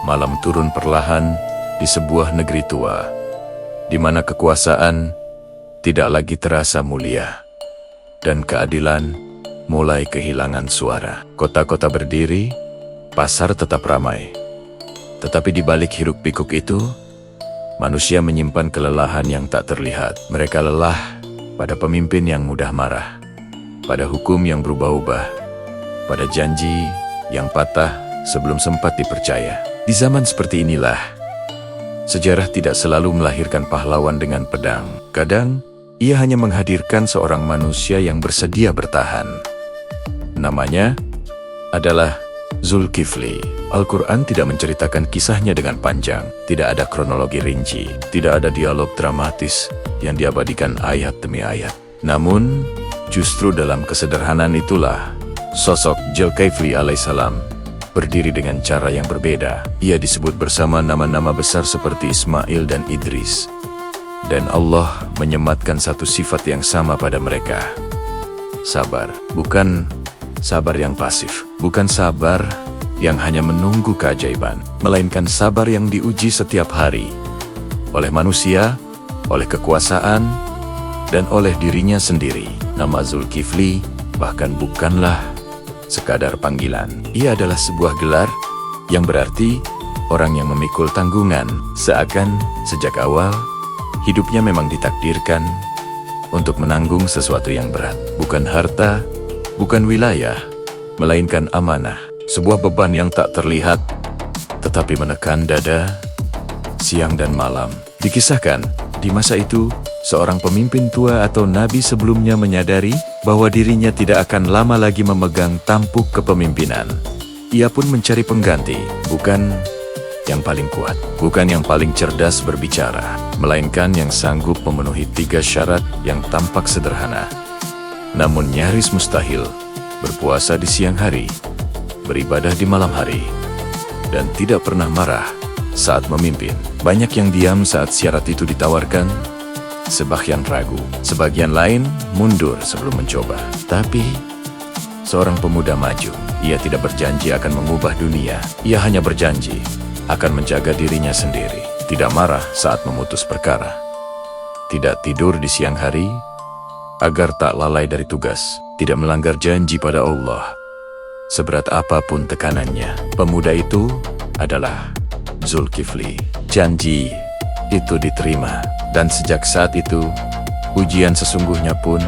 malam turun perlahan di sebuah negeri tua, di mana kekuasaan tidak lagi terasa mulia, dan keadilan mulai kehilangan suara. Kota-kota berdiri, pasar tetap ramai. Tetapi di balik hiruk-pikuk itu, manusia menyimpan kelelahan yang tak terlihat. Mereka lelah pada pemimpin yang mudah marah, pada hukum yang berubah-ubah, pada janji yang patah sebelum sempat dipercaya. Di zaman seperti inilah, sejarah tidak selalu melahirkan pahlawan dengan pedang. Kadang, ia hanya menghadirkan seorang manusia yang bersedia bertahan. Namanya adalah Zulkifli. Al-Quran tidak menceritakan kisahnya dengan panjang. Tidak ada kronologi rinci. Tidak ada dialog dramatis yang diabadikan ayat demi ayat. Namun, justru dalam kesederhanaan itulah sosok Zulkifli alaihissalam berdiri dengan cara yang berbeda. Ia disebut bersama nama-nama besar seperti Ismail dan Idris. Dan Allah menyematkan satu sifat yang sama pada mereka. Sabar. Bukan sabar yang pasif. Bukan sabar yang hanya menunggu keajaiban. Melainkan sabar yang diuji setiap hari. Oleh manusia, oleh kekuasaan, dan oleh dirinya sendiri. Nama Zulkifli bahkan bukanlah sekadar panggilan. Ia adalah sebuah gelar yang berarti orang yang memikul tanggungan. Seakan sejak awal, hidupnya memang ditakdirkan untuk menanggung sesuatu yang berat. Bukan harta, bukan wilayah, melainkan amanah. Sebuah beban yang tak terlihat, tetapi menekan dada siang dan malam. Dikisahkan, di masa itu, seorang pemimpin tua atau nabi sebelumnya menyadari bahwa dirinya tidak akan lama lagi memegang tampuk kepemimpinan. Ia pun mencari pengganti, bukan yang paling kuat, bukan yang paling cerdas berbicara, melainkan yang sanggup memenuhi 3 syarat yang tampak sederhana, namun nyaris mustahil: berpuasa di siang hari, beribadah di malam hari, dan tidak pernah marah saat memimpin. Banyak yang diam saat syarat itu ditawarkan, sebagian ragu, sebagian lain mundur sebelum mencoba. Tapi, seorang pemuda maju. Ia tidak berjanji akan mengubah dunia. Ia hanya berjanji akan menjaga dirinya sendiri. Tidak marah saat memutus perkara. Tidak tidur di siang hari, agar tak lalai dari tugas. Tidak melanggar janji pada Allah. Seberat apapun tekanannya, pemuda itu adalah Zulkifli. Janji itu diterima. Dan sejak saat itu, ujian sesungguhnya pun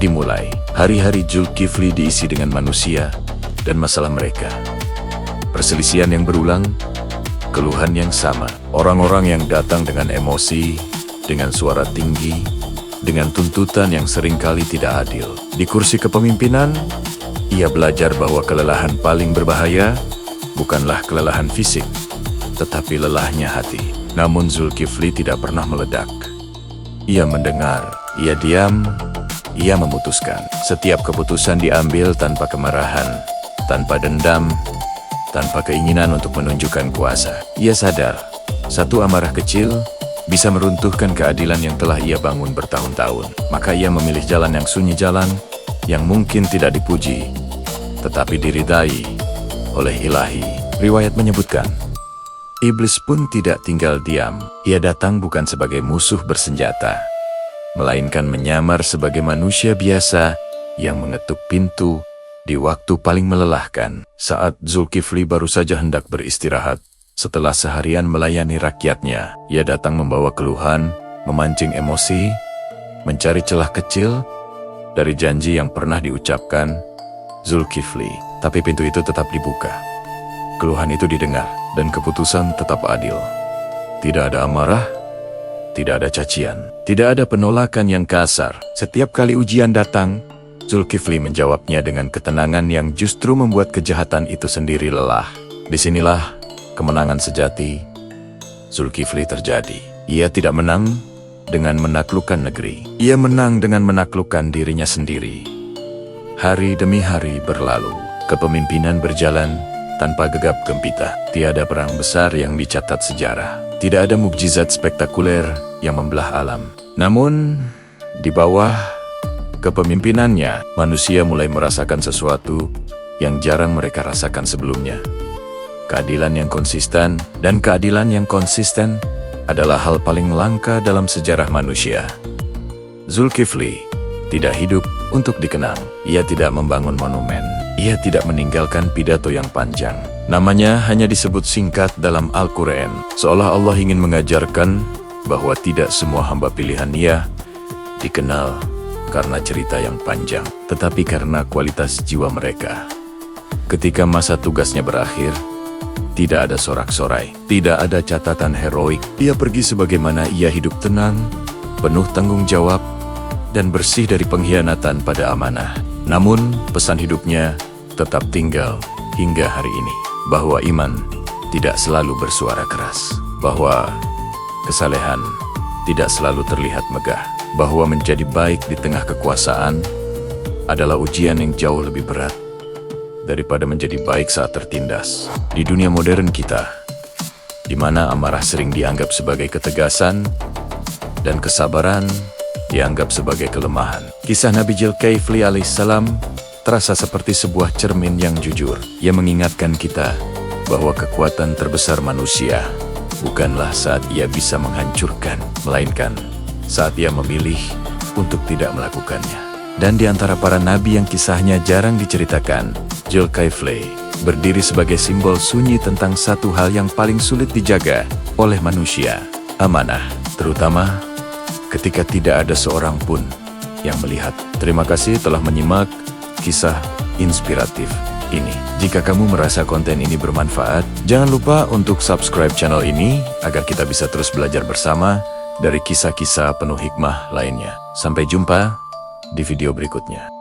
dimulai. Hari-hari Zulkifli diisi dengan manusia dan masalah mereka. Perselisihan yang berulang, keluhan yang sama. Orang-orang yang datang dengan emosi, dengan suara tinggi, dengan tuntutan yang seringkali tidak adil. Di kursi kepemimpinan, ia belajar bahwa kelelahan paling berbahaya bukanlah kelelahan fisik, tetapi lelahnya hati. Namun Zulkifli tidak pernah meledak. Ia mendengar, ia diam, ia memutuskan. Setiap keputusan diambil tanpa kemarahan, tanpa dendam, tanpa keinginan untuk menunjukkan kuasa. Ia sadar, satu amarah kecil bisa meruntuhkan keadilan yang telah ia bangun bertahun-tahun. Maka ia memilih jalan yang sunyi, jalan yang mungkin tidak dipuji, tetapi diridai oleh Ilahi. Riwayat menyebutkan, Iblis pun tidak tinggal diam. Ia datang bukan sebagai musuh bersenjata, melainkan menyamar sebagai manusia biasa yang mengetuk pintu di waktu paling melelahkan. Saat Zulkifli baru saja hendak beristirahat, setelah seharian melayani rakyatnya, ia datang membawa keluhan, memancing emosi, mencari celah kecil dari janji yang pernah diucapkan Zulkifli. Tapi pintu itu tetap dibuka. Keluhan itu didengar, dan keputusan tetap adil. Tidak ada amarah, tidak ada cacian, tidak ada penolakan yang kasar. Setiap kali ujian datang, Zulkifli menjawabnya dengan ketenangan yang justru membuat kejahatan itu sendiri lelah. Disinilah kemenangan sejati Zulkifli terjadi. Ia tidak menang dengan menaklukkan negeri. Ia menang dengan menaklukkan dirinya sendiri. Hari demi hari berlalu, kepemimpinan berjalan tanpa gegap gempita. Tiada perang besar yang dicatat sejarah. Tidak ada mukjizat spektakuler yang membelah alam. Namun, di bawah kepemimpinannya, manusia mulai merasakan sesuatu yang jarang mereka rasakan sebelumnya. keadilan yang konsisten, dan keadilan yang konsisten adalah hal paling langka dalam sejarah manusia. Zulkifli tidak hidup untuk dikenang. Ia tidak membangun monumen. Ia tidak meninggalkan pidato yang panjang. Namanya hanya disebut singkat dalam Al-Quran, seolah Allah ingin mengajarkan bahwa tidak semua hamba pilihan Ia dikenal karena cerita yang panjang, tetapi karena kualitas jiwa mereka. Ketika masa tugasnya berakhir, tidak ada sorak-sorai, tidak ada catatan heroik. Ia pergi sebagaimana ia hidup tenang, penuh tanggung jawab, dan bersih dari pengkhianatan pada amanah. Namun, pesan hidupnya tetap tinggal hingga hari ini, bahwa iman tidak selalu bersuara keras, bahwa kesalehan tidak selalu terlihat megah, bahwa menjadi baik di tengah kekuasaan adalah ujian yang jauh lebih berat daripada menjadi baik saat tertindas. Di dunia modern kita, di mana amarah sering dianggap sebagai ketegasan dan kesabaran dianggap sebagai kelemahan, kisah Nabi Zulkifli alaihissalam terasa seperti sebuah cermin yang jujur. Ia mengingatkan kita bahwa kekuatan terbesar manusia bukanlah saat ia bisa menghancurkan, melainkan saat ia memilih untuk tidak melakukannya. Dan di antara para nabi yang kisahnya jarang diceritakan, Zulkifli berdiri sebagai simbol sunyi tentang satu hal yang paling sulit dijaga oleh manusia, amanah, terutama ketika tidak ada seorang pun yang melihat. Terima kasih telah menyimak kisah inspiratif ini. Jika kamu merasa konten ini bermanfaat, jangan lupa untuk subscribe channel ini agar kita bisa terus belajar bersama dari kisah-kisah penuh hikmah lainnya. Sampai jumpa di video berikutnya.